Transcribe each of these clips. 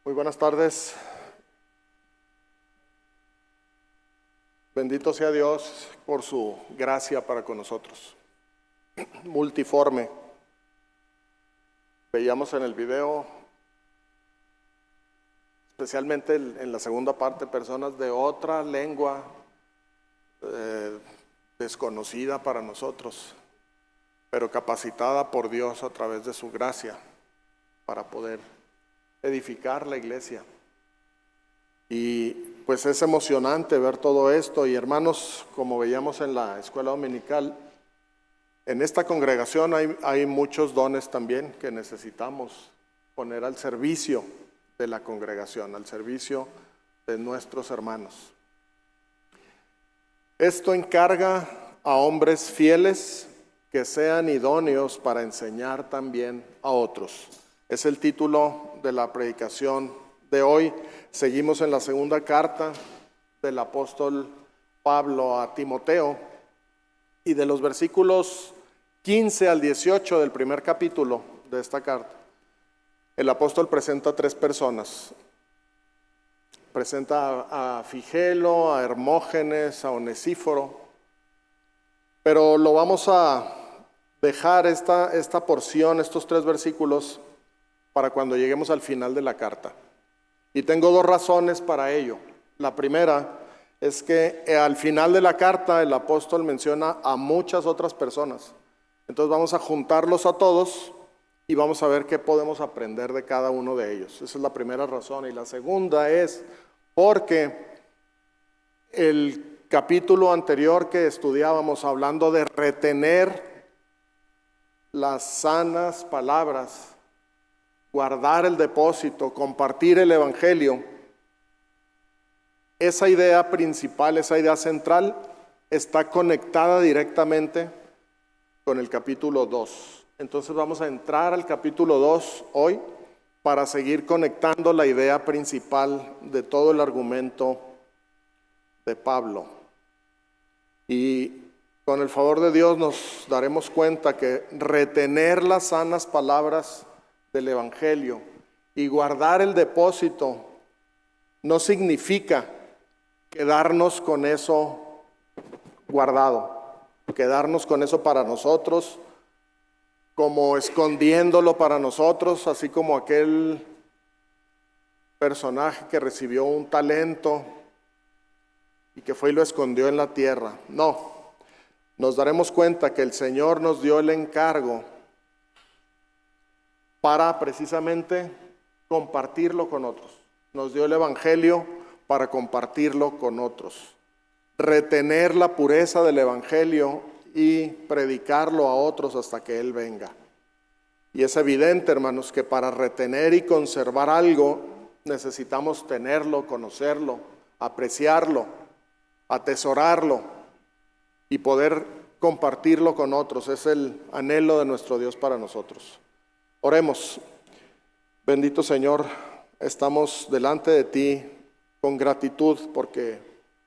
Muy buenas tardes. Bendito sea Dios por su gracia para con nosotros. Multiforme. Veíamos en el video, especialmente en la segunda parte, personas de otra lengua desconocida para nosotros, pero capacitada por Dios a través de su gracia para poder edificar la iglesia. Y pues es emocionante ver todo esto. Y hermanos, como veíamos en la escuela dominical, en esta congregación hay muchos dones también que necesitamos poner al servicio de la congregación, al servicio de nuestros hermanos. Esto encarga a hombres fieles que sean idóneos para enseñar también a otros. Es el título de la predicación de hoy. Seguimos en la segunda carta del apóstol Pablo a Timoteo, y de los versículos 15 al 18 del primer capítulo de esta carta, el apóstol presenta a tres personas. Presenta a Figelo, a Hermógenes, a Onesíforo, pero lo vamos a dejar esta porción, estos tres versículos, para cuando lleguemos al final de la carta. Y tengo dos razones para ello. La primera es que al final de la carta el apóstol menciona a muchas otras personas. Entonces vamos a juntarlos a todos y vamos a ver qué podemos aprender de cada uno de ellos. Esa es la primera razón. Y la segunda es porque el capítulo anterior que estudiábamos, hablando de retener las sanas palabras, guardar el depósito, compartir el evangelio, esa idea principal, esa idea central, está conectada directamente con el capítulo 2. Entonces vamos a entrar al capítulo 2 hoy para seguir conectando la idea principal de todo el argumento de Pablo. Y con el favor de Dios nos daremos cuenta que retener las sanas palabras del evangelio y guardar el depósito no significa quedarnos con eso guardado, quedarnos con eso para nosotros, como escondiéndolo para nosotros, así como aquel personaje que recibió un talento y que fue y lo escondió en la tierra. No, nos daremos cuenta que el Señor nos dio el encargo para precisamente compartirlo con otros. Nos dio el evangelio para compartirlo con otros. Retener la pureza del evangelio y predicarlo a otros hasta que Él venga. Y es evidente, hermanos, que para retener y conservar algo necesitamos tenerlo, conocerlo, apreciarlo, atesorarlo y poder compartirlo con otros. Es el anhelo de nuestro Dios para nosotros. Oremos. Bendito Señor, estamos delante de ti con gratitud porque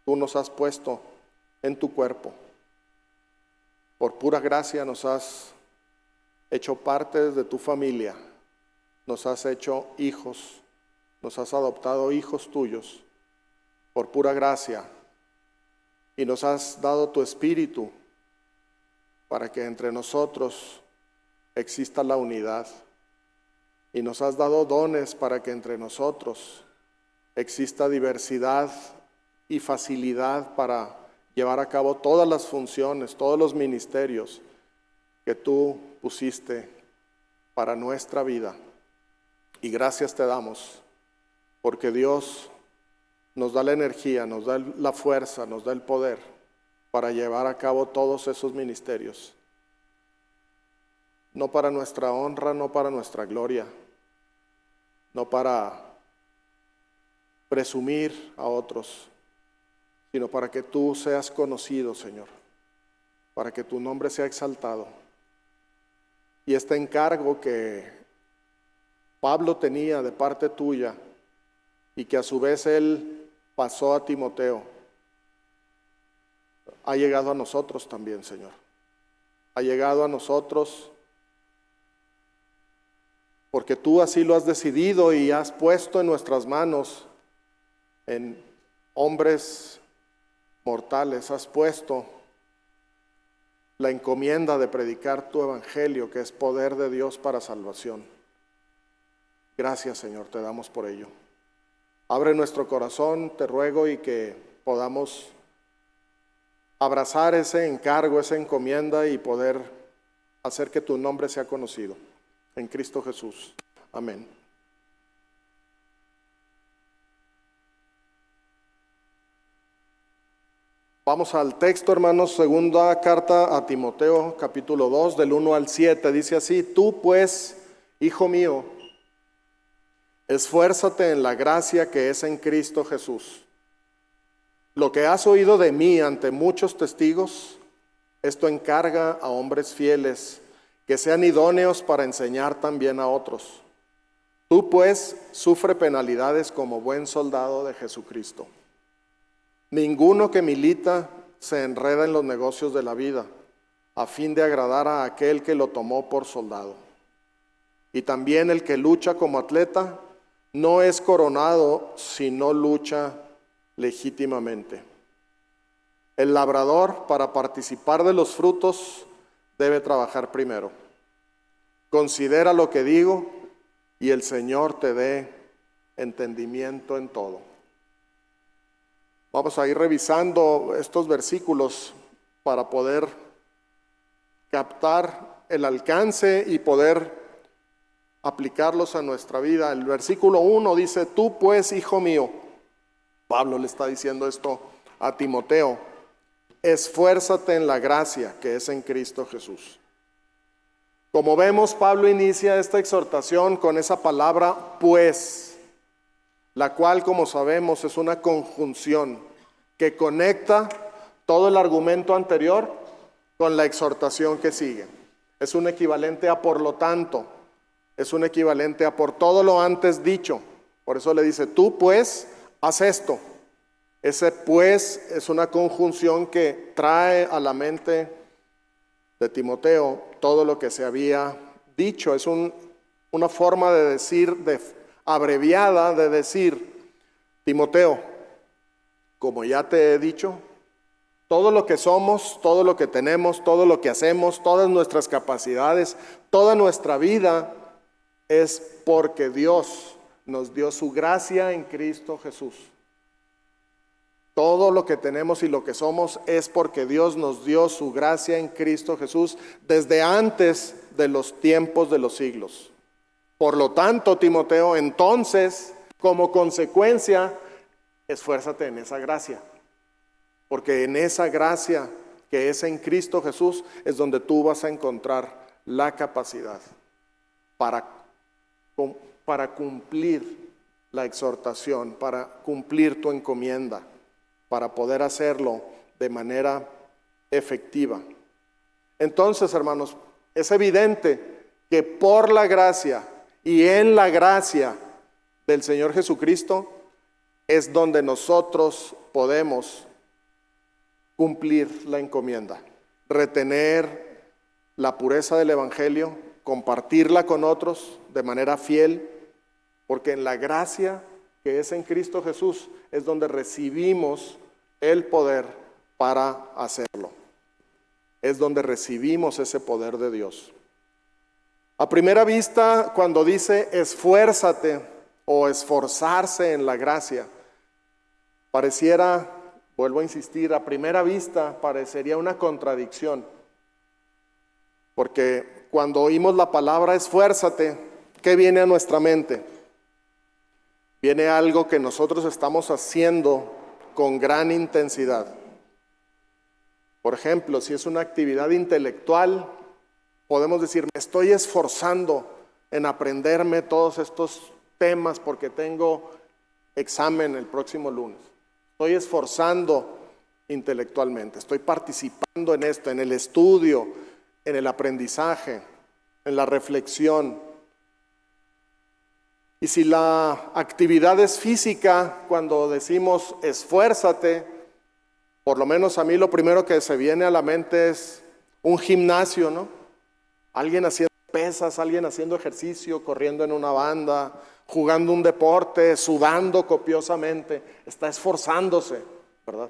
tú nos has puesto en tu cuerpo. Por pura gracia nos has hecho parte de tu familia, nos has hecho hijos, nos has adoptado hijos tuyos por pura gracia, y nos has dado tu espíritu para que entre nosotros exista la unidad, y nos has dado dones para que entre nosotros exista diversidad y facilidad para llevar a cabo todas las funciones, todos los ministerios que tú pusiste para nuestra vida. Y gracias te damos, porque Dios nos da la energía, nos da la fuerza, nos da el poder para llevar a cabo todos esos ministerios. No para nuestra honra, no para nuestra gloria, no para presumir a otros, sino para que tú seas conocido, Señor, para que tu nombre sea exaltado. Y este encargo que Pablo tenía de parte tuya y que a su vez él pasó a Timoteo, ha llegado a nosotros también, Señor. Ha llegado a nosotros porque tú así lo has decidido y has puesto en nuestras manos, en hombres mortales, has puesto la encomienda de predicar tu evangelio, que es poder de Dios para salvación. Gracias, Señor, te damos por ello. Abre nuestro corazón, te ruego, y que podamos abrazar ese encargo, esa encomienda, y poder hacer que tu nombre sea conocido. En Cristo Jesús. Amén. Vamos al texto, hermanos, segunda carta a Timoteo, capítulo 2, del 1 al 7. Dice así: tú pues, hijo mío, esfuérzate en la gracia que es en Cristo Jesús. Lo que has oído de mí ante muchos testigos, esto encarga a hombres fieles, que sean idóneos para enseñar también a otros. Tú pues sufre penalidades como buen soldado de Jesucristo. Ninguno que milita se enreda en los negocios de la vida, a fin de agradar a aquel que lo tomó por soldado. Y también el que lucha como atleta no es coronado si no lucha legítimamente. El labrador, para participar de los frutos, debe trabajar primero. Considera lo que digo, y el Señor te dé entendimiento en todo. Vamos a ir revisando estos versículos para poder captar el alcance y poder aplicarlos a nuestra vida. El versículo 1 dice: tú pues, hijo mío, Pablo le está diciendo esto a Timoteo, esfuérzate en la gracia que es en Cristo Jesús. Como vemos, Pablo inicia esta exhortación con esa palabra pues, la cual, como sabemos, es una conjunción que conecta todo el argumento anterior con la exhortación que sigue. Es un equivalente a por lo tanto, es un equivalente a por todo lo antes dicho. Por eso le dice: tú pues, haz esto. Ese pues es una conjunción que trae a la mente de Timoteo todo lo que se había dicho. Es una forma de decir, abreviada de decir: Timoteo, como ya te he dicho, todo lo que somos, todo lo que tenemos, todo lo que hacemos, todas nuestras capacidades, toda nuestra vida es porque Dios nos dio su gracia en Cristo Jesús. Todo lo que tenemos y lo que somos es porque Dios nos dio su gracia en Cristo Jesús desde antes de los tiempos de los siglos. Por lo tanto, Timoteo, entonces, como consecuencia, esfuérzate en esa gracia. Porque en esa gracia que es en Cristo Jesús es donde tú vas a encontrar la capacidad para cumplir la exhortación, para cumplir tu encomienda, para poder hacerlo de manera efectiva. Entonces, hermanos, es evidente que por la gracia y en la gracia del Señor Jesucristo es donde nosotros podemos cumplir la encomienda, retener la pureza del Evangelio, compartirla con otros de manera fiel, porque en la gracia que es en Cristo Jesús es donde recibimos el poder para hacerlo. Es donde recibimos ese poder de Dios. A primera vista, cuando dice esfuérzate o esforzarse en la gracia, pareciera, vuelvo a insistir, a primera vista parecería una contradicción. Porque cuando oímos la palabra esfuérzate, ¿qué viene a nuestra mente? Viene algo que nosotros estamos haciendo con gran intensidad. Por ejemplo, si es una actividad intelectual, podemos decir: me estoy esforzando en aprenderme todos estos temas porque tengo examen el próximo lunes. Estoy esforzando intelectualmente, estoy participando en esto, en el estudio, en el aprendizaje, en la reflexión. Y si la actividad es física, cuando decimos esfuérzate, por lo menos a mí lo primero que se viene a la mente es un gimnasio, ¿no? Alguien haciendo pesas, alguien haciendo ejercicio, corriendo en una banda, jugando un deporte, sudando copiosamente, está esforzándose, ¿verdad?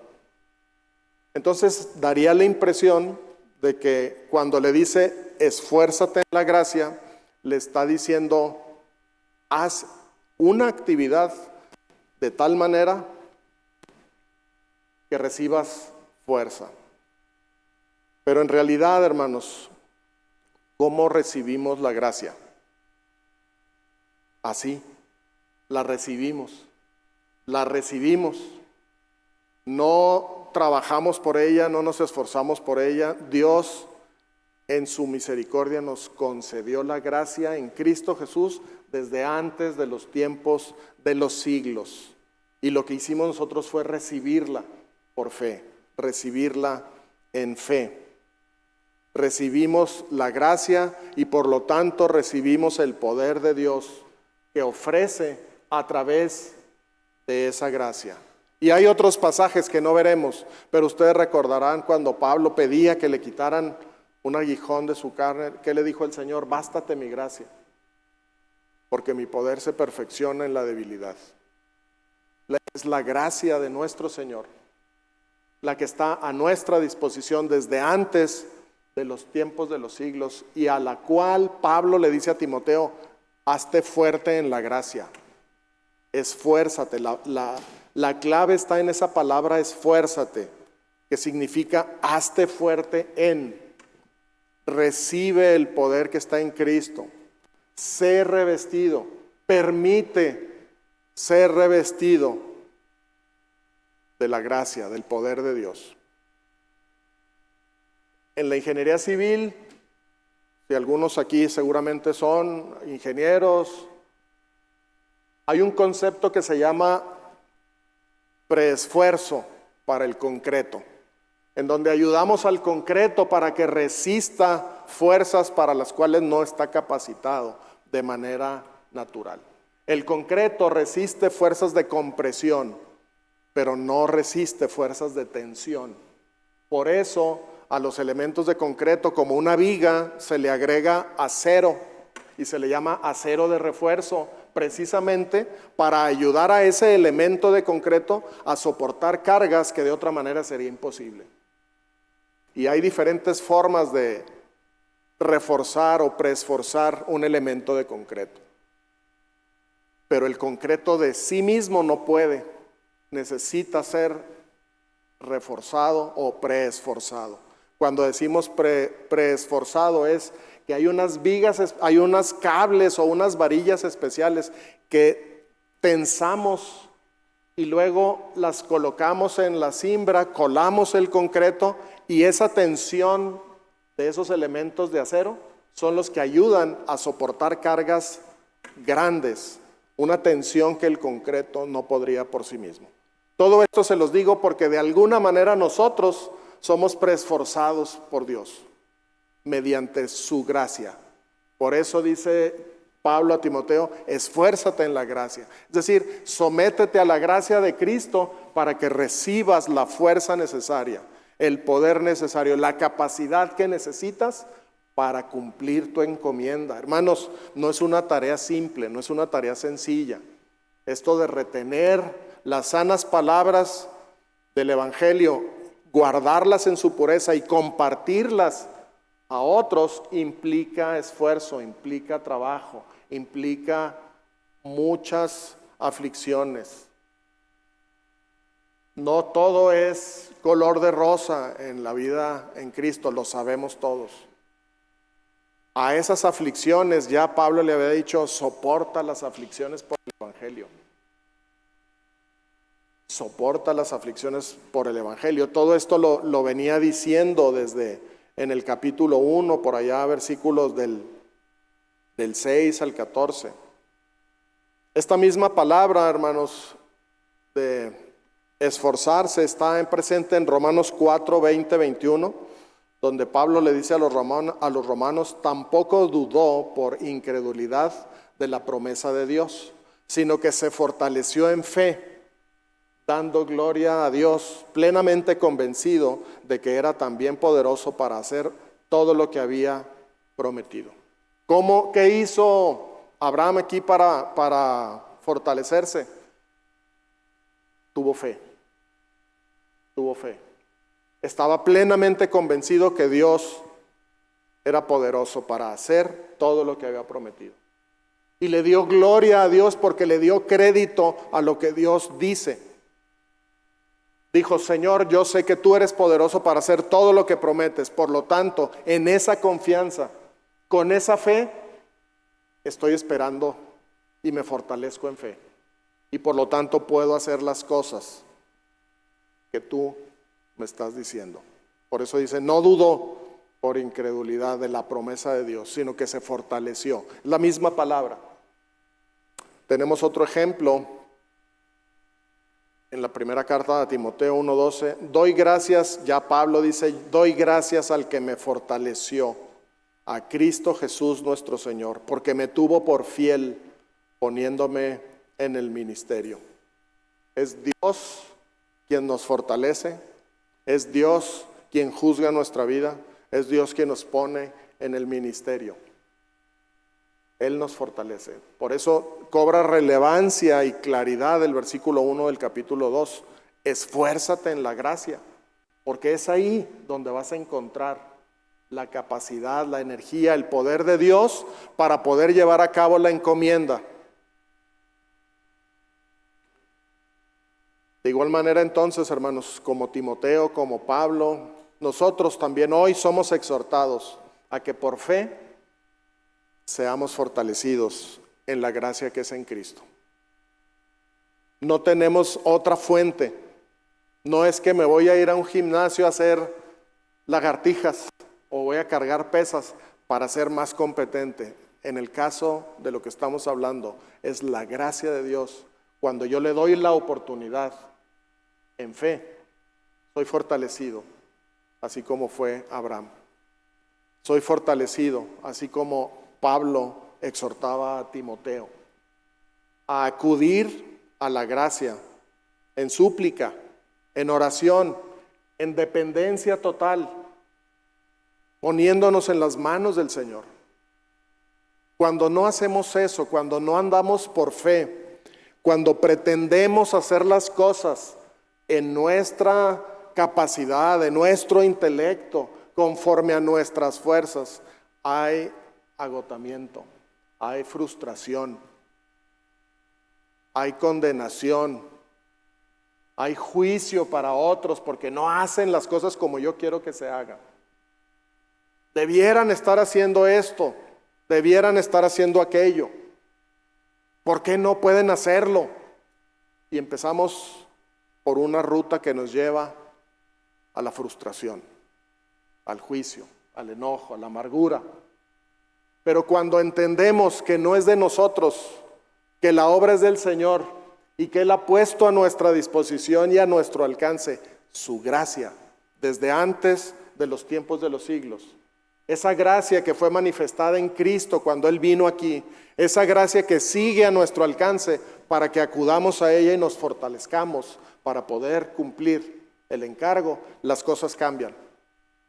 Entonces daría la impresión de que cuando le dice esfuérzate en la gracia, le está diciendo haz una actividad de tal manera que recibas fuerza. Pero en realidad, hermanos, ¿cómo recibimos la gracia? Así, la recibimos. La recibimos. No trabajamos por ella, no nos esforzamos por ella. Dios, en su misericordia, nos concedió la gracia en Cristo Jesús desde antes de los tiempos de los siglos. Y lo que hicimos nosotros fue recibirla por fe, recibirla en fe. Recibimos la gracia y por lo tanto recibimos el poder de Dios que ofrece a través de esa gracia. Y hay otros pasajes que no veremos, pero ustedes recordarán cuando Pablo pedía que le quitaran un aguijón de su carne, ¿qué le dijo el Señor? Bástate mi gracia, porque mi poder se perfecciona en la debilidad. Es la gracia de nuestro Señor la que está a nuestra disposición desde antes de los tiempos de los siglos y a la cual Pablo le dice a Timoteo, hazte fuerte en la gracia, esfuérzate. La clave está en esa palabra esfuérzate, que significa hazte fuerte en, recibe el poder que está en Cristo, sé revestido, permite ser revestido de la gracia, del poder de Dios. En la ingeniería civil, si algunos aquí seguramente son ingenieros, hay un concepto que se llama preesfuerzo para el concreto, en donde ayudamos al concreto para que resista fuerzas para las cuales no está capacitado de manera natural. El concreto resiste fuerzas de compresión, pero no resiste fuerzas de tensión. Por eso a los elementos de concreto, como una viga, se le agrega acero y se le llama acero de refuerzo, precisamente para ayudar a ese elemento de concreto a soportar cargas que de otra manera sería imposible. Y hay diferentes formas de reforzar o preesforzar un elemento de concreto. Pero el concreto de sí mismo no puede, necesita ser reforzado o preesforzado. Cuando decimos preesforzado es que hay unas vigas, hay unos cables o unas varillas especiales que tensamos y luego las colocamos en la cimbra, colamos el concreto y esa tensión de esos elementos de acero son los que ayudan a soportar cargas grandes, una tensión que el concreto no podría por sí mismo. Todo esto se los digo porque de alguna manera nosotros somos preesforzados por Dios mediante su gracia. Por eso dice Pablo a Timoteo, esfuérzate en la gracia. Es decir, sométete a la gracia de Cristo para que recibas la fuerza necesaria, el poder necesario, la capacidad que necesitas para cumplir tu encomienda. Hermanos, no es una tarea simple, no es una tarea sencilla. Esto de retener las sanas palabras del Evangelio, guardarlas en su pureza y compartirlas a otros implica esfuerzo, implica trabajo, implica muchas aflicciones. No todo es color de rosa en la vida en Cristo, lo sabemos todos. A esas aflicciones ya Pablo le había dicho, soporta las aflicciones por el Evangelio. Soporta las aflicciones por el Evangelio. Todo esto lo venía diciendo desde en el capítulo 1, por allá versículos del 6 al 14. Esta misma palabra, hermanos, de esforzarse está presente en Romanos 4, 20, 21, donde Pablo le dice a los romanos, tampoco dudó por incredulidad de la promesa de Dios, sino que se fortaleció en fe, dando gloria a Dios, plenamente convencido de que era también poderoso para hacer todo lo que había prometido. ¿Qué hizo Abraham aquí para fortalecerse? Tuvo fe. Tuvo fe. Estaba plenamente convencido que Dios era poderoso para hacer todo lo que había prometido. Y le dio gloria a Dios porque le dio crédito a lo que Dios dice. Dijo: Señor, yo sé que tú eres poderoso para hacer todo lo que prometes. Por lo tanto, en esa confianza, con esa fe, estoy esperando y me fortalezco en fe. Y por lo tanto puedo hacer las cosas que tú me estás diciendo. Por eso dice, no dudó por incredulidad de la promesa de Dios, sino que se fortaleció. La misma palabra. Tenemos otro ejemplo en la primera carta de Timoteo 1:12. Doy gracias, ya Pablo dice, doy gracias al que me fortaleció, a Cristo Jesús nuestro Señor, porque me tuvo por fiel poniéndome en el ministerio. Es Dios quien nos fortalece, es Dios quien juzga nuestra vida, es Dios quien nos pone en el ministerio. Él nos fortalece. Por eso cobra relevancia y claridad el versículo 1 del capítulo 2. Esfuérzate en la gracia, porque es ahí donde vas a encontrar la capacidad, la energía, el poder de Dios para poder llevar a cabo la encomienda. De igual manera entonces, hermanos, como Timoteo, como Pablo, nosotros también hoy somos exhortados a que por fe seamos fortalecidos en la gracia que es en Cristo. No tenemos otra fuente. No es que me voy a ir a un gimnasio a hacer lagartijas o voy a cargar pesas para ser más competente. En el caso de lo que estamos hablando, es la gracia de Dios. Cuando yo le doy la oportunidad en fe, soy fortalecido, así como fue Abraham. Soy fortalecido, así como Pablo exhortaba a Timoteo a acudir a la gracia en súplica, en oración, en dependencia total, poniéndonos en las manos del Señor. Cuando no hacemos eso, cuando no andamos por fe, cuando pretendemos hacer las cosas en nuestra capacidad, en nuestro intelecto, conforme a nuestras fuerzas, hay agotamiento, hay frustración, hay condenación, hay juicio para otros porque no hacen las cosas como yo quiero que se hagan. Debieran estar haciendo esto, debieran estar haciendo aquello. ¿Por qué no pueden hacerlo? Y empezamos por una ruta que nos lleva a la frustración, al juicio, al enojo, a la amargura. Pero cuando entendemos que no es de nosotros, que la obra es del Señor y que Él ha puesto a nuestra disposición y a nuestro alcance su gracia desde antes de los tiempos de los siglos, esa gracia que fue manifestada en Cristo cuando Él vino aquí, esa gracia que sigue a nuestro alcance para que acudamos a ella y nos fortalezcamos para poder cumplir el encargo, las cosas cambian.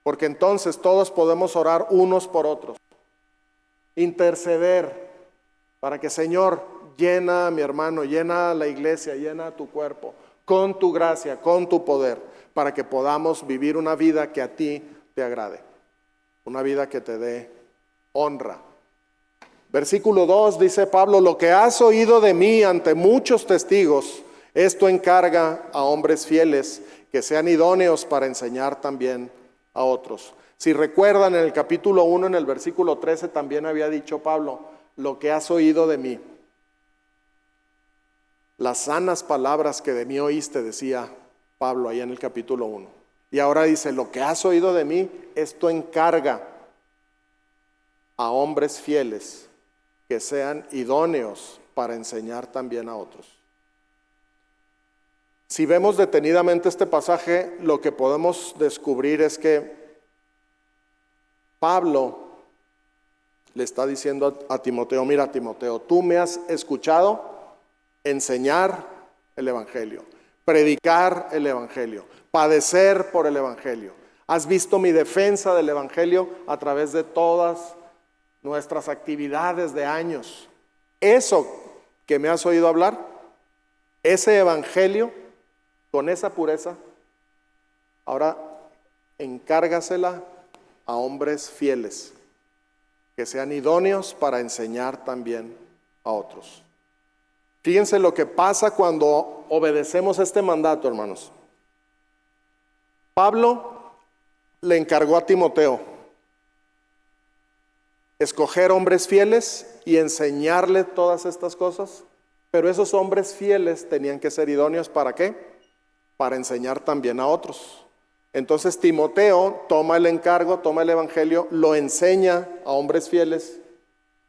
Porque entonces todos podemos orar unos por otros, interceder para que, Señor, llena a mi hermano, llena a la iglesia, llena a tu cuerpo con tu gracia, con tu poder, para que podamos vivir una vida que a ti te agrade, una vida que te dé honra. Versículo 2 dice Pablo: lo que has oído de mí ante muchos testigos, esto encarga a hombres fieles que sean idóneos para enseñar también a otros. Si recuerdan, en el capítulo 1, en el versículo 13, también había dicho Pablo: lo que has oído de mí. Las sanas palabras que de mí oíste, decía Pablo ahí en el capítulo 1. Y ahora dice: lo que has oído de mí, esto encarga a hombres fieles que sean idóneos para enseñar también a otros. Si vemos detenidamente este pasaje, lo que podemos descubrir es que Pablo le está diciendo a Timoteo: mira, Timoteo, tú me has escuchado enseñar el Evangelio, predicar el Evangelio, padecer por el Evangelio. Has visto mi defensa del Evangelio a través de todas nuestras actividades de años. Eso que me has oído hablar, ese evangelio, con esa pureza, ahora encárgasela a hombres fieles, que sean idóneos para enseñar también a otros. Fíjense lo que pasa cuando obedecemos este mandato, hermanos. Pablo le encargó a Timoteo escoger hombres fieles y enseñarle todas estas cosas, pero esos hombres fieles tenían que ser idóneos ¿para qué? Para enseñar también a otros. Entonces Timoteo toma el encargo, toma el evangelio, lo enseña a hombres fieles,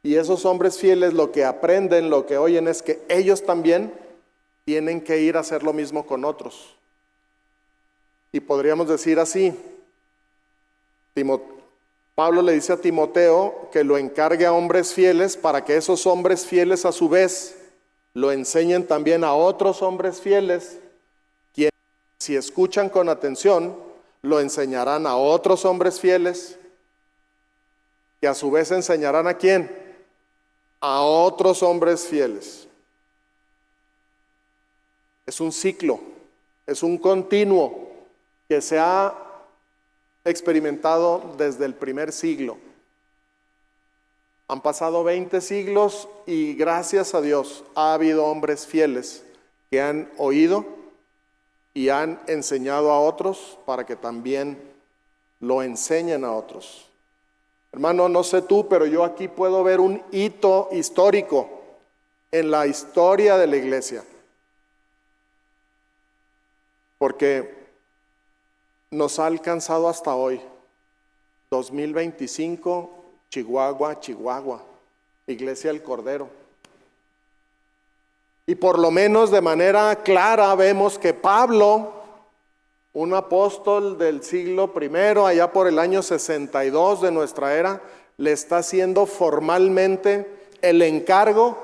y esos hombres fieles lo que aprenden, lo que oyen es que ellos también tienen que ir a hacer lo mismo con otros. Y podríamos decir así, Pablo le dice a Timoteo que lo encargue a hombres fieles para que esos hombres fieles a su vez lo enseñen también a otros hombres fieles, quienes si escuchan con atención lo enseñarán a otros hombres fieles, que a su vez enseñarán ¿a quién? A otros hombres fieles. Es un ciclo, es un continuo que se ha experimentado desde el primer siglo. Han pasado 20 siglos y gracias a Dios ha habido hombres fieles que han oído y han enseñado a otros para que también lo enseñen a otros. Hermano, no sé tú, pero yo aquí puedo ver un hito histórico en la historia de la iglesia. Porque nos ha alcanzado hasta hoy, 2025, Chihuahua, Iglesia del Cordero. Y por lo menos de manera clara vemos que Pablo, un apóstol del siglo I, allá por el año 62 de nuestra era, le está haciendo formalmente el encargo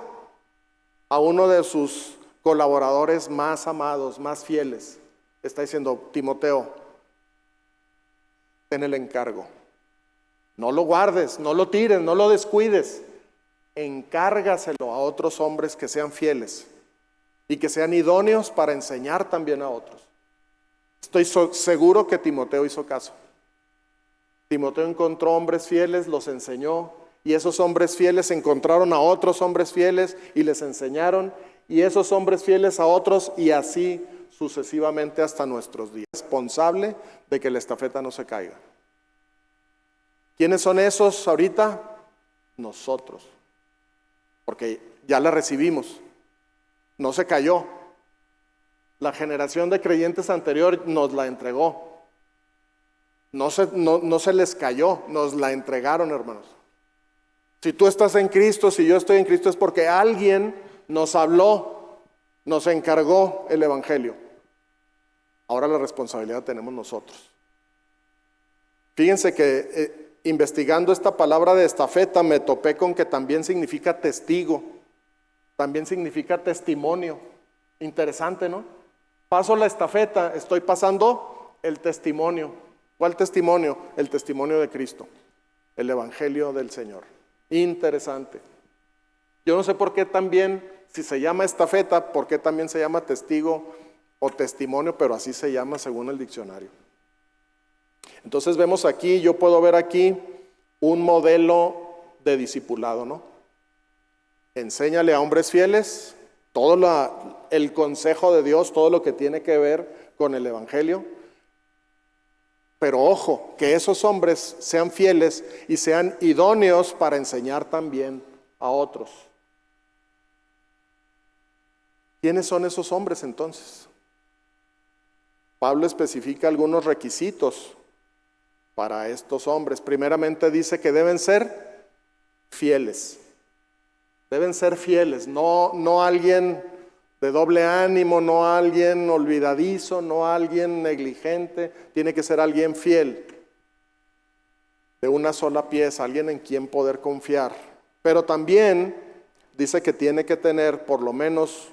a uno de sus colaboradores más amados, más fieles. Está diciendo: Timoteo, ten el encargo. No lo guardes, no lo tires, no lo descuides. Encárgaselo a otros hombres que sean fieles y que sean idóneos para enseñar también a otros. Estoy seguro que Timoteo hizo caso. Timoteo encontró hombres fieles, los enseñó, y esos hombres fieles encontraron a otros hombres fieles y les enseñaron, y esos hombres fieles a otros, y así sucesivamente hasta nuestros días. Responsable de que la estafeta no se caiga. ¿Quiénes son esos ahorita? Nosotros. Porque ya la recibimos. No se cayó. La generación de creyentes anterior nos la entregó. No se les cayó, nos la entregaron, hermanos. Si tú estás en Cristo, si yo estoy en Cristo, es porque alguien nos habló, nos encargó el evangelio. Ahora la responsabilidad tenemos nosotros. Fíjense que investigando esta palabra de estafeta me topé con que también significa testigo, también significa testimonio. Interesante, ¿no? Paso la estafeta, estoy pasando el testimonio. ¿Cuál testimonio? El testimonio de Cristo, el evangelio del Señor. Interesante. Yo no sé por qué también, si se llama estafeta, por qué también se llama testigo o testimonio, pero así se llama según el diccionario. Entonces vemos aquí, yo puedo ver aquí un modelo de discipulado, ¿no? Enséñale a hombres fieles todo el consejo de Dios, todo lo que tiene que ver con el evangelio. Pero ojo, que esos hombres sean fieles y sean idóneos para enseñar también a otros. ¿Quiénes son esos hombres entonces? Pablo especifica algunos requisitos para estos hombres. Primeramente dice que deben ser fieles. Deben ser fieles, no alguien de doble ánimo, no alguien olvidadizo, no alguien negligente. Tiene que ser alguien fiel, de una sola pieza, alguien en quien poder confiar. Pero también dice que tiene que tener por lo menos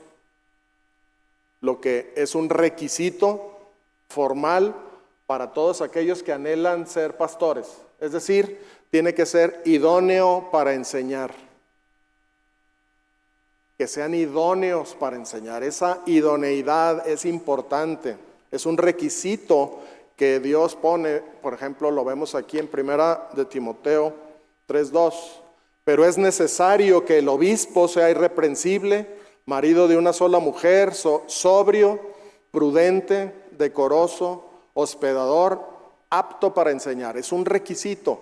lo que es un requisito formal para todos aquellos que anhelan ser pastores. Es decir, tiene que ser idóneo para enseñar. Que sean idóneos para enseñar. Esa idoneidad es importante. Es un requisito que Dios pone. Por ejemplo, lo vemos aquí en Primera de Timoteo 3:2. Pero es necesario que el obispo sea irreprensible, marido de una sola mujer, sobrio, prudente, decoroso, hospedador, apto para enseñar. Es un requisito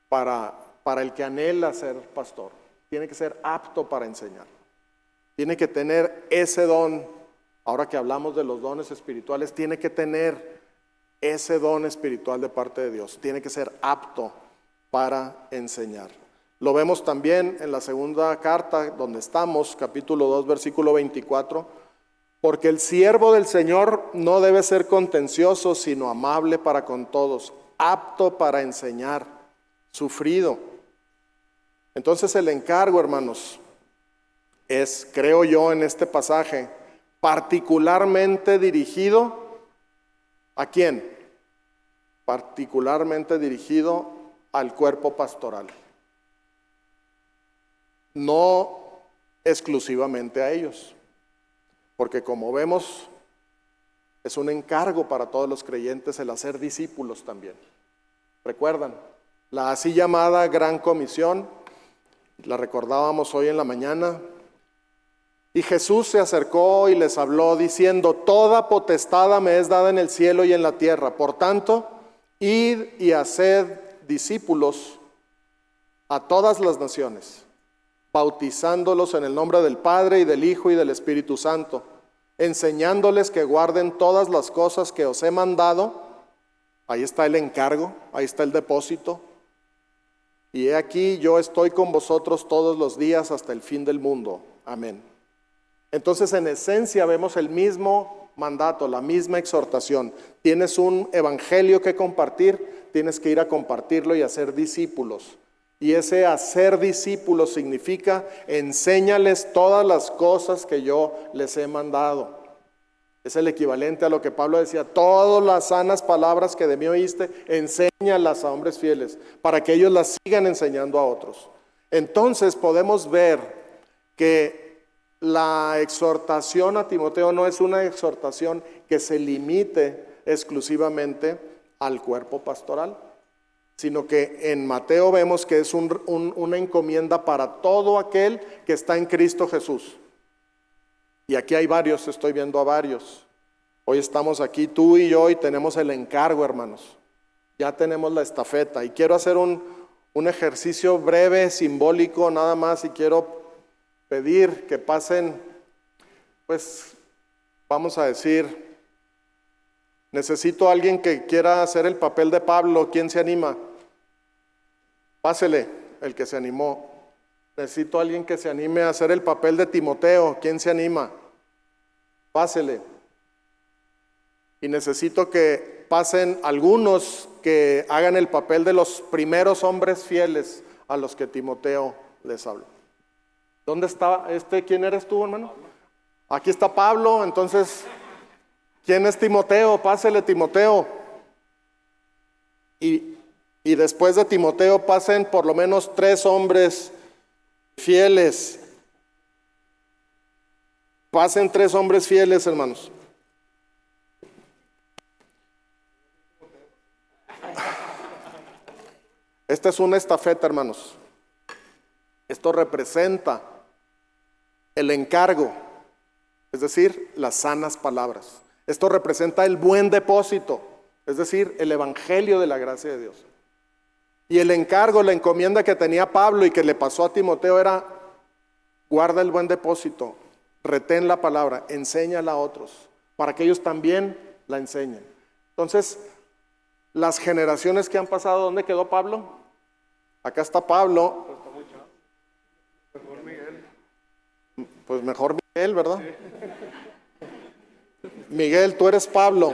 para el que anhela ser pastor. Tiene que ser apto para enseñar. Tiene que tener ese don. Ahora que hablamos de los dones espirituales, tiene que tener ese don espiritual de parte de Dios. Tiene que ser apto para enseñar. Lo vemos también en la segunda carta donde estamos, capítulo 2, versículo 24. Porque el siervo del Señor no debe ser contencioso, sino amable para con todos, apto para enseñar, sufrido. Entonces el encargo, hermanos, es, creo yo, en este pasaje, particularmente dirigido ¿a quién? Particularmente dirigido al cuerpo pastoral. No exclusivamente a ellos, porque como vemos, es un encargo para todos los creyentes el hacer discípulos también. ¿Recuerdan? La así llamada Gran Comisión, la recordábamos hoy en la mañana. Y Jesús se acercó y les habló diciendo: toda potestad me es dada en el cielo y en la tierra. Por tanto, id y haced discípulos a todas las naciones, bautizándolos en el nombre del Padre y del Hijo y del Espíritu Santo, enseñándoles que guarden todas las cosas que os he mandado. Ahí está el encargo, ahí está el depósito. Y he aquí, yo estoy con vosotros todos los días hasta el fin del mundo. Amén. Entonces, en esencia, vemos el mismo mandato, la misma exhortación. Tienes un evangelio que compartir, tienes que ir a compartirlo y hacer discípulos. Y ese hacer discípulos significa enséñales todas las cosas que yo les he mandado. Es el equivalente a lo que Pablo decía: todas las sanas palabras que de mí oíste, enséñalas a hombres fieles, para que ellos las sigan enseñando a otros. Entonces podemos ver que la exhortación a Timoteo no es una exhortación que se limite exclusivamente al cuerpo pastoral, sino que en Mateo vemos que es una encomienda para todo aquel que está en Cristo Jesús. Y aquí hay varios, estoy viendo a varios. Hoy estamos aquí tú y yo y tenemos el encargo, hermanos. Ya tenemos la estafeta y quiero hacer un ejercicio breve, simbólico nada más, y quiero pedir que pasen, pues vamos a decir, necesito a alguien que quiera hacer el papel de Pablo. ¿Quién se anima? Pásele, el que se animó. Necesito a alguien que se anime a hacer el papel de Timoteo. ¿Quién se anima? Pásele. Y necesito que pasen algunos que hagan el papel de los primeros hombres fieles a los que Timoteo les habló. ¿Dónde está quién eres tú, hermano? Aquí está Pablo. Entonces, ¿quién es Timoteo? Pásele, Timoteo. Y después de Timoteo pasen por lo menos 3 hombres fieles. Pasen 3 hombres fieles, hermanos. Esta es una estafeta, hermanos. Esto representa el encargo, es decir, las sanas palabras. Esto representa el buen depósito, es decir, el evangelio de la gracia de Dios. Y el encargo, la encomienda que tenía Pablo y que le pasó a Timoteo era: guarda el buen depósito, retén la palabra, enséñala a otros, para que ellos también la enseñen. Entonces, las generaciones que han pasado, ¿dónde quedó Pablo? Acá está Pablo. Pues mejor Miguel, ¿verdad? Miguel, tú eres Pablo.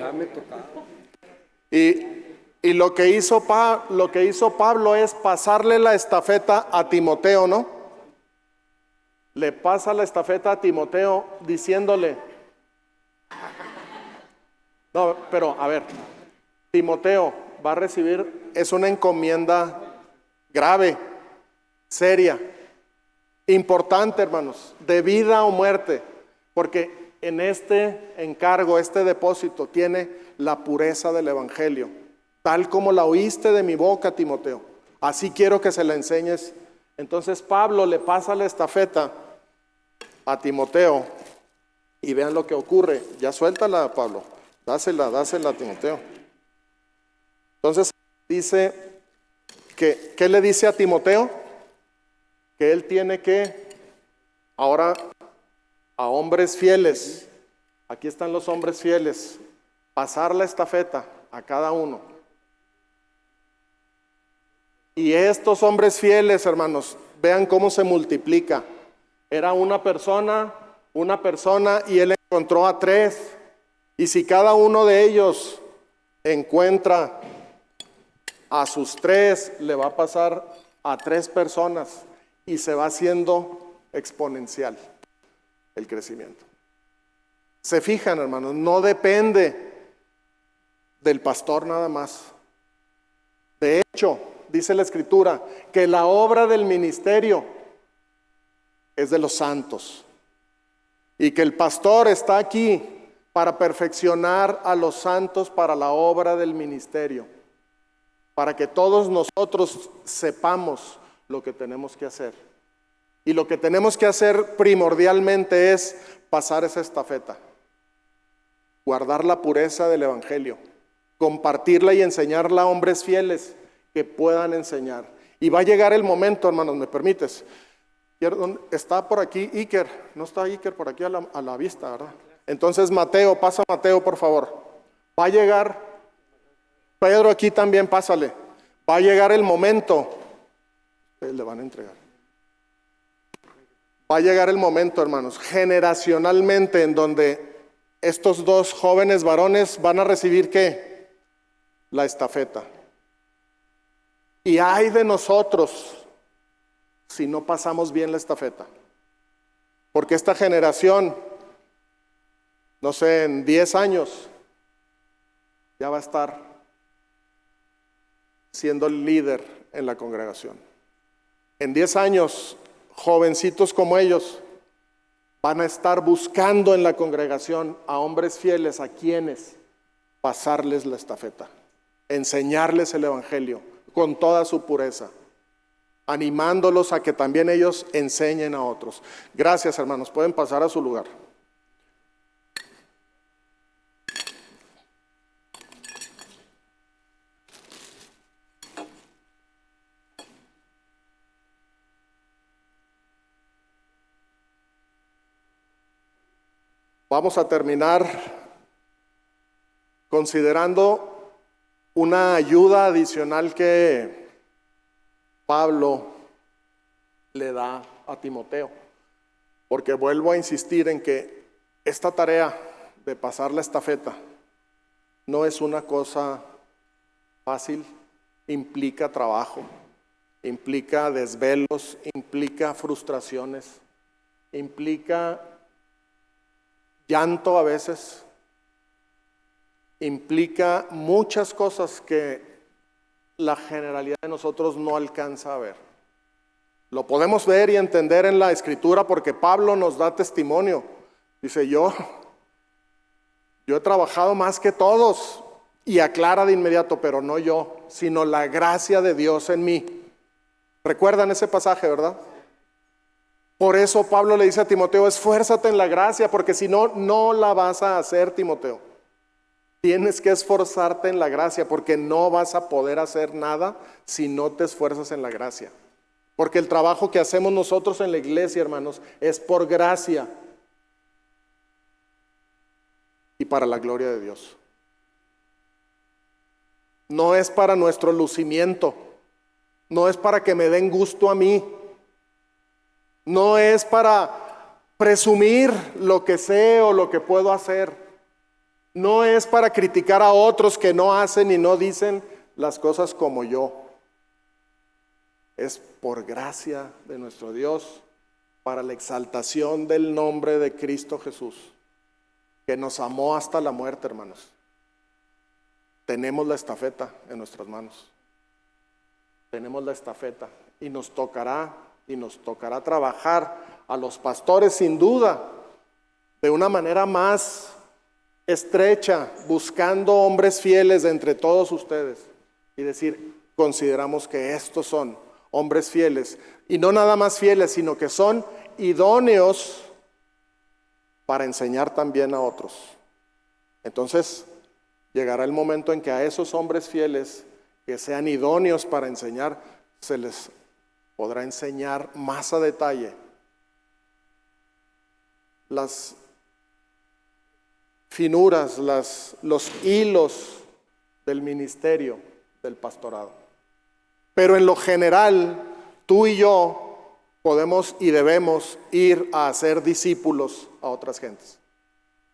Y lo que hizo Pablo es pasarle la estafeta a Timoteo, ¿no? Le pasa la estafeta a Timoteo diciéndole: no, pero a ver, Timoteo va a recibir, es una encomienda grave, seria, importante, hermanos, de vida o muerte, porque en este encargo, este depósito tiene la pureza del evangelio, tal como la oíste de mi boca, Timoteo. Así quiero que se la enseñes. Entonces Pablo le pasa la estafeta a Timoteo y vean lo que ocurre. Ya suéltala, Pablo, dásela a Timoteo. Entonces dice que, ¿qué le dice a Timoteo? Que él tiene que, ahora, a hombres fieles, aquí están los hombres fieles, pasar la estafeta a cada uno. Y estos hombres fieles, hermanos, vean cómo se multiplica. Era una persona, y él encontró a 3. Y si cada uno de ellos encuentra a sus 3, le va a pasar a 3 personas y se va haciendo exponencial el crecimiento. Se fijan, hermanos, no depende del pastor nada más. De hecho, dice la Escritura que la obra del ministerio es de los santos y que el pastor está aquí para perfeccionar a los santos para la obra del ministerio, para que todos nosotros sepamos lo que tenemos que hacer. Y lo que tenemos que hacer primordialmente es pasar esa estafeta, guardar la pureza del evangelio, compartirla y enseñarla a hombres fieles que puedan enseñar. Y va a llegar el momento, hermanos, ¿me permites? Está por aquí Iker, no está Iker por aquí a la vista, ¿verdad? Entonces Mateo, pasa Mateo, por favor. Va a llegar, Pedro aquí también, pásale. Va a llegar el momento, le van a entregar. Va a llegar el momento, hermanos, generacionalmente, en donde estos 2 jóvenes varones van a recibir ¿qué? La estafeta. Y ay de nosotros si no pasamos bien la estafeta. Porque esta generación, no sé, en 10 años, ya va a estar siendo el líder en la congregación. En 10 años, jovencitos como ellos van a estar buscando en la congregación a hombres fieles a quienes pasarles la estafeta, enseñarles el evangelio con toda su pureza, animándolos a que también ellos enseñen a otros. Gracias, hermanos, pueden pasar a su lugar. Vamos a terminar considerando una ayuda adicional que Pablo le da a Timoteo, porque vuelvo a insistir en que esta tarea de pasar la estafeta no es una cosa fácil, implica trabajo, implica desvelos, implica frustraciones, implica llanto a veces, implica muchas cosas que la generalidad de nosotros no alcanza a ver. Lo podemos ver y entender en la Escritura porque Pablo nos da testimonio. Dice, yo he trabajado más que todos, y aclara de inmediato, pero no yo, sino la gracia de Dios en mí. ¿Recuerdan ese pasaje, verdad? Por eso Pablo le dice a Timoteo, esfuérzate en la gracia, porque si no, no la vas a hacer, Timoteo. Tienes que esforzarte en la gracia, porque no vas a poder hacer nada si no te esfuerzas en la gracia. Porque el trabajo que hacemos nosotros en la iglesia, hermanos, es por gracia y para la gloria de Dios. No es para nuestro lucimiento, no es para que me den gusto a mí, no es para presumir lo que sé o lo que puedo hacer, no es para criticar a otros que no hacen y no dicen las cosas como yo. Es por gracia de nuestro Dios, para la exaltación del nombre de Cristo Jesús, que nos amó hasta la muerte, hermanos. Tenemos la estafeta en nuestras manos. tenemos la estafeta y nos tocará trabajar a los pastores sin duda de una manera más estrecha, buscando hombres fieles de entre todos ustedes y decir, consideramos que estos son hombres fieles, y no nada más fieles, sino que son idóneos para enseñar también a otros. Entonces, llegará el momento en que a esos hombres fieles que sean idóneos para enseñar, se les podrá enseñar más a detalle las finuras, los hilos del ministerio del pastorado. Pero en lo general, tú y yo podemos y debemos ir a hacer discípulos a otras gentes.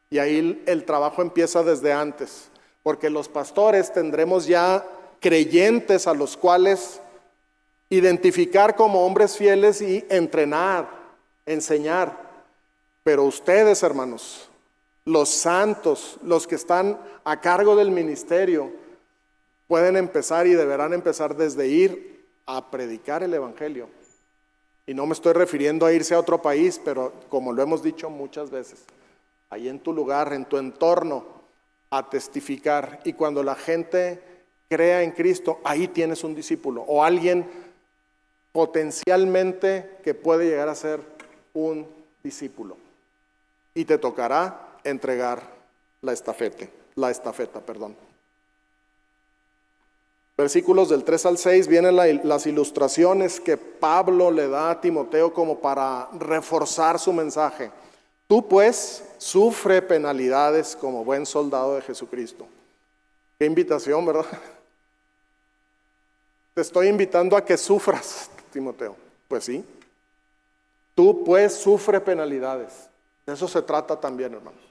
Y ahí el trabajo empieza desde antes, porque los pastores tendremos ya creyentes a los cuales identificar como hombres fieles y entrenar, enseñar. Pero ustedes, hermanos, los santos, los que están a cargo del ministerio, pueden empezar y deberán empezar desde ir a predicar el evangelio. Y no me estoy refiriendo a irse a otro país, pero como lo hemos dicho muchas veces, ahí en tu lugar, en tu entorno, a testificar. Y cuando la gente crea en Cristo, ahí tienes un discípulo o alguien potencialmente que puede llegar a ser un discípulo. Y te tocará entregar la estafeta. Versículos del 3 al 6 vienen las ilustraciones que Pablo le da a Timoteo como para reforzar su mensaje. Tú pues sufre penalidades como buen soldado de Jesucristo. Qué invitación, ¿verdad? Te estoy invitando a que sufras, Timoteo. Pues sí. Tú pues sufre penalidades. De eso se trata también, hermanos.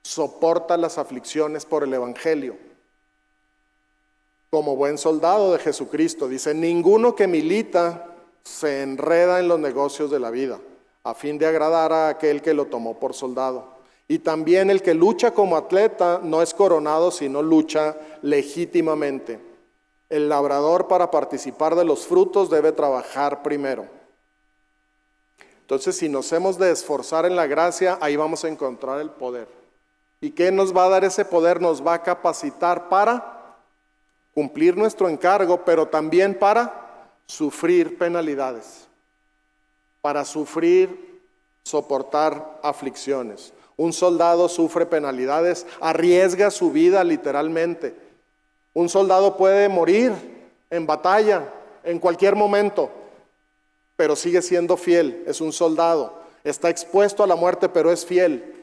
Soporta las aflicciones por el evangelio. Como buen soldado de Jesucristo, dice, ninguno que milita se enreda en los negocios de la vida, a fin de agradar a aquel que lo tomó por soldado. Y también el que lucha como atleta no es coronado, sino lucha legítimamente. El labrador, para participar de los frutos, debe trabajar primero. Entonces, si nos hemos de esforzar en la gracia, ahí vamos a encontrar el poder. ¿Y qué nos va a dar ese poder? Nos va a capacitar para cumplir nuestro encargo, pero también para sufrir penalidades, para soportar aflicciones. Un soldado sufre penalidades, arriesga su vida literalmente. Un soldado puede morir en batalla en cualquier momento, pero sigue siendo fiel, es un soldado. Está expuesto a la muerte, pero es fiel.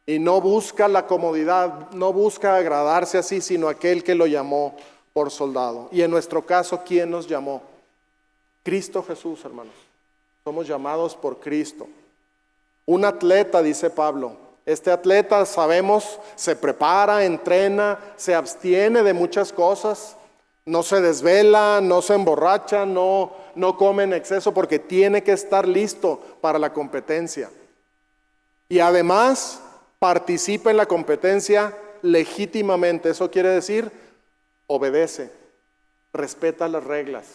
Y no busca la comodidad, no busca agradarse así, sino aquel que lo llamó por soldado. Y en nuestro caso, ¿quién nos llamó? Cristo Jesús, hermanos. Somos llamados por Cristo. Un atleta, dice Pablo, este atleta, sabemos, se prepara, entrena, se abstiene de muchas cosas, no se desvela, no se emborracha, no come en exceso, porque tiene que estar listo para la competencia. Y además participa en la competencia legítimamente. Eso quiere decir, obedece, respeta las reglas.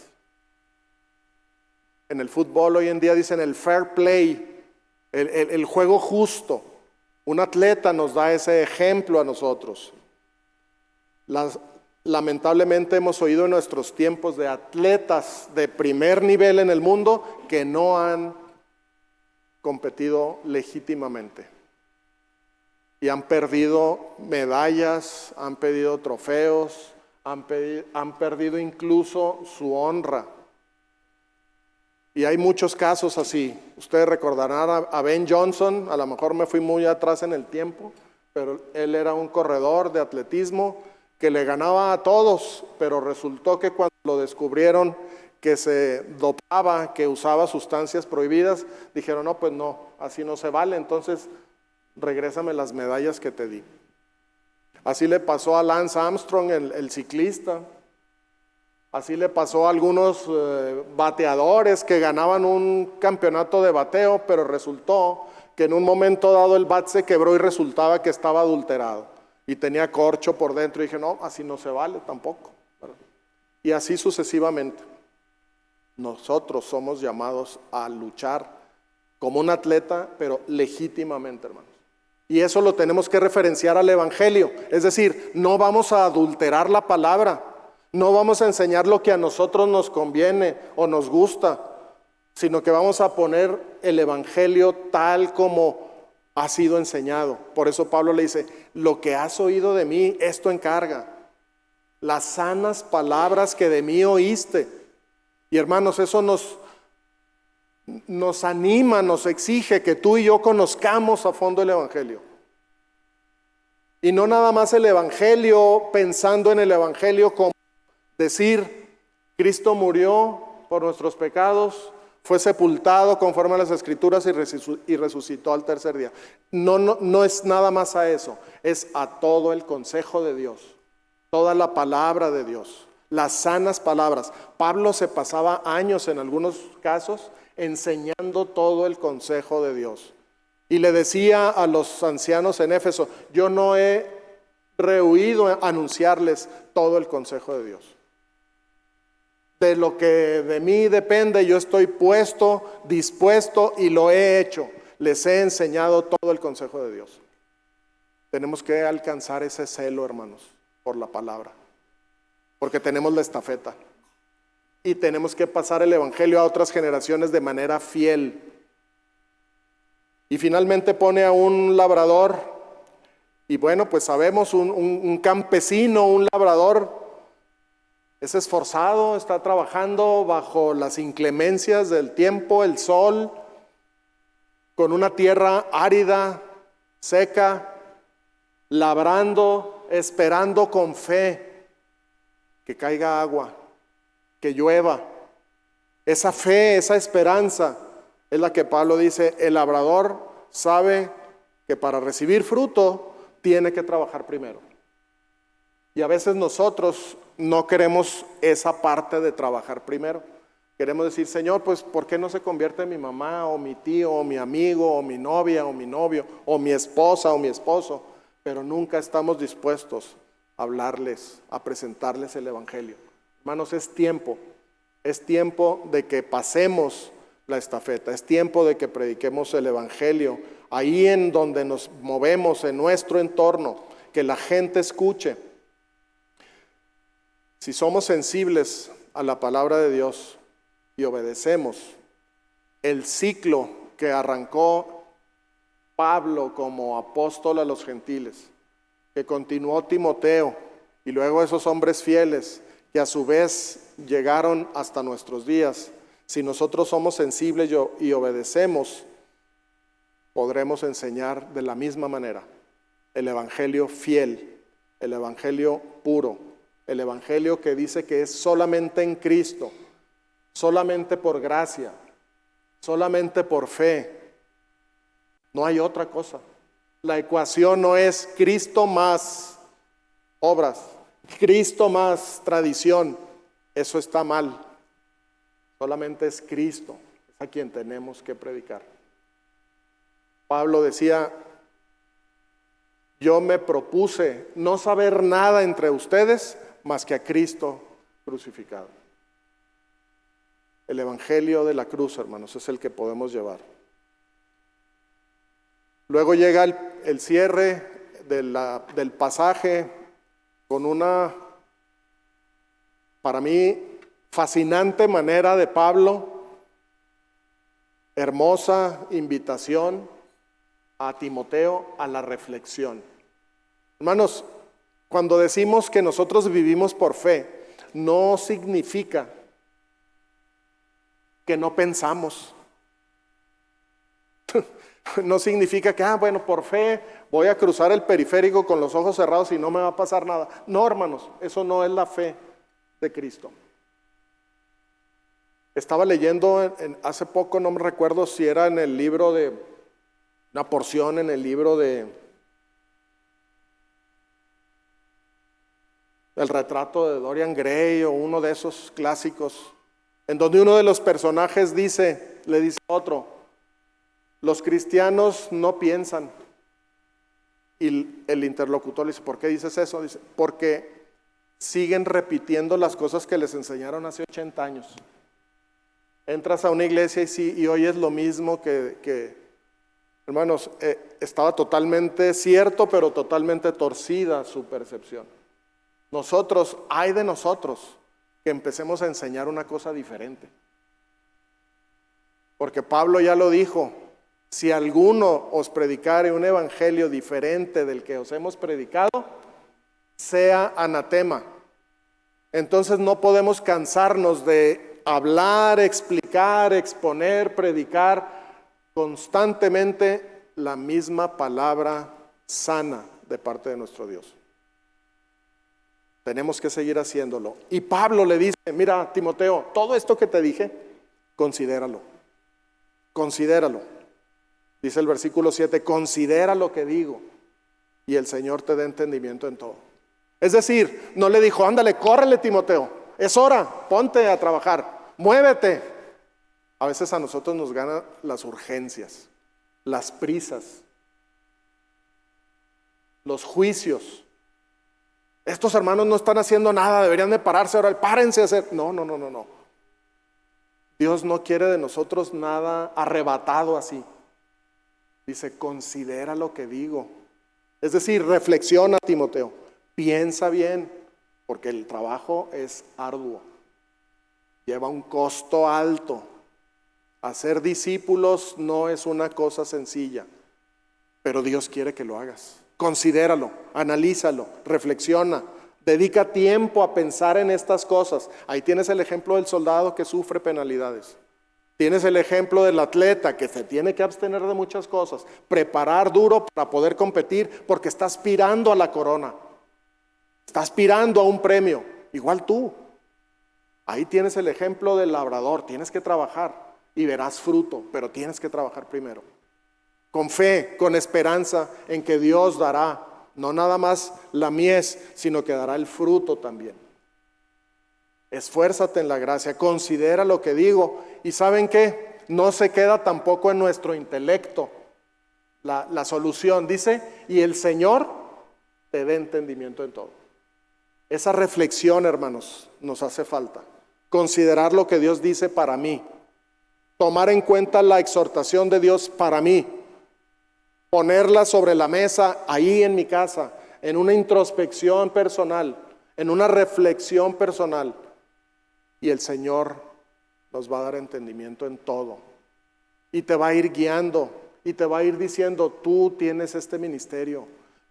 En el fútbol hoy en día dicen el fair play, el juego justo. Un atleta nos da ese ejemplo a nosotros. Lamentablemente hemos oído en nuestros tiempos de atletas de primer nivel en el mundo que no han competido legítimamente. Y han perdido medallas, han perdido trofeos, han perdido incluso su honra. Y hay muchos casos así. Ustedes recordarán a Ben Johnson, a lo mejor me fui muy atrás en el tiempo, pero él era un corredor de atletismo que le ganaba a todos, pero resultó que cuando lo descubrieron que se dopaba, que usaba sustancias prohibidas, dijeron, no, pues no, así no se vale, entonces regrésame las medallas que te di. Así le pasó a Lance Armstrong, el ciclista. Así le pasó a algunos bateadores que ganaban un campeonato de bateo, pero resultó que en un momento dado el bat se quebró y resultaba que estaba adulterado y tenía corcho por dentro. Y dije, no, así no se vale tampoco. Y así sucesivamente. Nosotros somos llamados a luchar como un atleta, pero legítimamente, hermanos. Y eso lo tenemos que referenciar al Evangelio. Es decir, no vamos a adulterar la palabra, no vamos a enseñar lo que a nosotros nos conviene o nos gusta, sino que vamos a poner el Evangelio tal como ha sido enseñado. Por eso Pablo le dice, lo que has oído de mí, esto encarga. Las sanas palabras que de mí oíste. Y hermanos, eso nos anima, nos exige que tú y yo conozcamos a fondo el Evangelio. Y no nada más el Evangelio, pensando en el Evangelio como decir, Cristo murió por nuestros pecados, fue sepultado conforme a las Escrituras y resucitó al tercer día. No es nada más a eso, es a todo el consejo de Dios, toda la palabra de Dios, las sanas palabras. Pablo se pasaba años en algunos casos enseñando todo el consejo de Dios. Y le decía a los ancianos en Éfeso, yo no he rehuido anunciarles todo el consejo de Dios. De lo que de mí depende, yo estoy puesto, dispuesto y lo he hecho. Les he enseñado todo el consejo de Dios. Tenemos que alcanzar ese celo, hermanos, por la palabra. Porque tenemos la estafeta. Y tenemos que pasar el Evangelio a otras generaciones de manera fiel. Y finalmente pone a un labrador. Y bueno, pues sabemos, un campesino, un labrador, es esforzado, está trabajando bajo las inclemencias del tiempo, el sol, con una tierra árida, seca, labrando, esperando con fe que caiga agua, que llueva. Esa fe, esa esperanza es la que Pablo dice, el labrador sabe que para recibir fruto tiene que trabajar primero. Y a veces nosotros no queremos esa parte de trabajar primero. Queremos decir, Señor, pues ¿por qué no se convierte mi mamá o mi tío o mi amigo o mi novia o mi novio o mi esposa o mi esposo? Pero nunca estamos dispuestos a hablarles, a presentarles el Evangelio. Hermanos, es tiempo de que pasemos la estafeta, es tiempo de que prediquemos el Evangelio ahí en donde nos movemos, en nuestro entorno, que la gente escuche. Si somos sensibles a la palabra de Dios y obedecemos el ciclo que arrancó Pablo como apóstol a los gentiles, que continuó Timoteo y luego esos hombres fieles que a su vez llegaron hasta nuestros días, si nosotros somos sensibles y obedecemos, podremos enseñar de la misma manera el Evangelio fiel, el Evangelio puro, el Evangelio que dice que es solamente en Cristo, solamente por gracia, solamente por fe. No hay otra cosa. La ecuación no es Cristo más obras, Cristo más tradición. Eso está mal. Solamente es Cristo, es a quien tenemos que predicar. Pablo decía, yo me propuse no saber nada entre ustedes más que a Cristo crucificado. El Evangelio de la cruz, hermanos, es el que podemos llevar. Luego llega el cierre del pasaje con una, para mí, fascinante manera de Pablo, hermosa invitación a Timoteo a la reflexión. Hermanos, cuando decimos que nosotros vivimos por fe, no significa que no pensamos. No significa que, bueno, por fe voy a cruzar el periférico con los ojos cerrados y no me va a pasar nada. No, hermanos, eso no es la fe de Cristo. Estaba leyendo hace poco, no me recuerdo si era en el libro de, una porción en el libro de el retrato de Dorian Gray o uno de esos clásicos, en donde uno de los personajes le dice a otro, los cristianos no piensan. Y el interlocutor le dice, ¿por qué dices eso? Dice, porque siguen repitiendo las cosas que les enseñaron hace 80 años. Entras a una iglesia y oyes lo mismo hermanos, estaba totalmente cierto, pero totalmente torcida su percepción. Nosotros, ay de nosotros, que empecemos a enseñar una cosa diferente. Porque Pablo ya lo dijo, si alguno os predicare un evangelio diferente del que os hemos predicado, sea anatema. Entonces no podemos cansarnos de hablar, explicar, exponer, predicar constantemente la misma palabra sana de parte de nuestro Dios. Tenemos que seguir haciéndolo. Y Pablo le dice, mira, Timoteo, todo esto que te dije, considéralo. Considéralo. Dice el versículo 7, considera lo que digo y el Señor te dé entendimiento en todo. Es decir, no le dijo, ándale, córrele, Timoteo, es hora, ponte a trabajar, muévete. A veces a nosotros nos ganan las urgencias, las prisas, los juicios. Estos hermanos no están haciendo nada, deberían de pararse ahora, párense a hacer. No. Dios no quiere de nosotros nada arrebatado así. Dice, considera lo que digo. Es decir, reflexiona, Timoteo, piensa bien, porque el trabajo es arduo, lleva un costo alto. Hacer discípulos no es una cosa sencilla, pero Dios quiere que lo hagas. Considéralo, analízalo, reflexiona, dedica tiempo a pensar en estas cosas. Ahí tienes el ejemplo del soldado que sufre penalidades. Tienes el ejemplo del atleta que se tiene que abstener de muchas cosas, preparar duro para poder competir porque está aspirando a la corona, está aspirando a un premio, igual tú. Ahí tienes el ejemplo del labrador, tienes que trabajar y verás fruto, pero tienes que trabajar primero. Con fe, con esperanza en que Dios dará, no nada más la mies, sino que dará el fruto también. Esfuérzate en la gracia, considera lo que digo. ¿Y saben qué? No se queda tampoco en nuestro intelecto la solución. Dice, y el Señor te dé entendimiento en todo. Esa reflexión, hermanos, nos hace falta. Considerar lo que Dios dice para mí. Tomar en cuenta la exhortación de Dios para mí. Ponerla sobre la mesa, ahí en mi casa, en una introspección personal, en una reflexión personal. Y el Señor nos va a dar entendimiento en todo. Y te va a ir guiando. Y te va a ir diciendo, tú tienes este ministerio.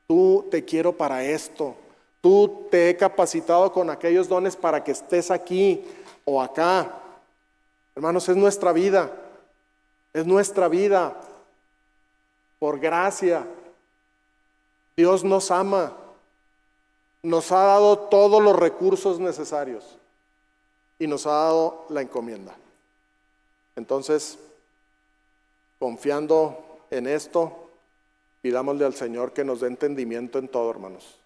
Tú te quiero para esto. Tú te he capacitado con aquellos dones para que estés aquí o acá. Hermanos, es nuestra vida. Es nuestra vida. Por gracia. Dios nos ama. Nos ha dado todos los recursos necesarios. Y nos ha dado la encomienda. Entonces, confiando en esto, pidámosle al Señor que nos dé entendimiento en todo, hermanos.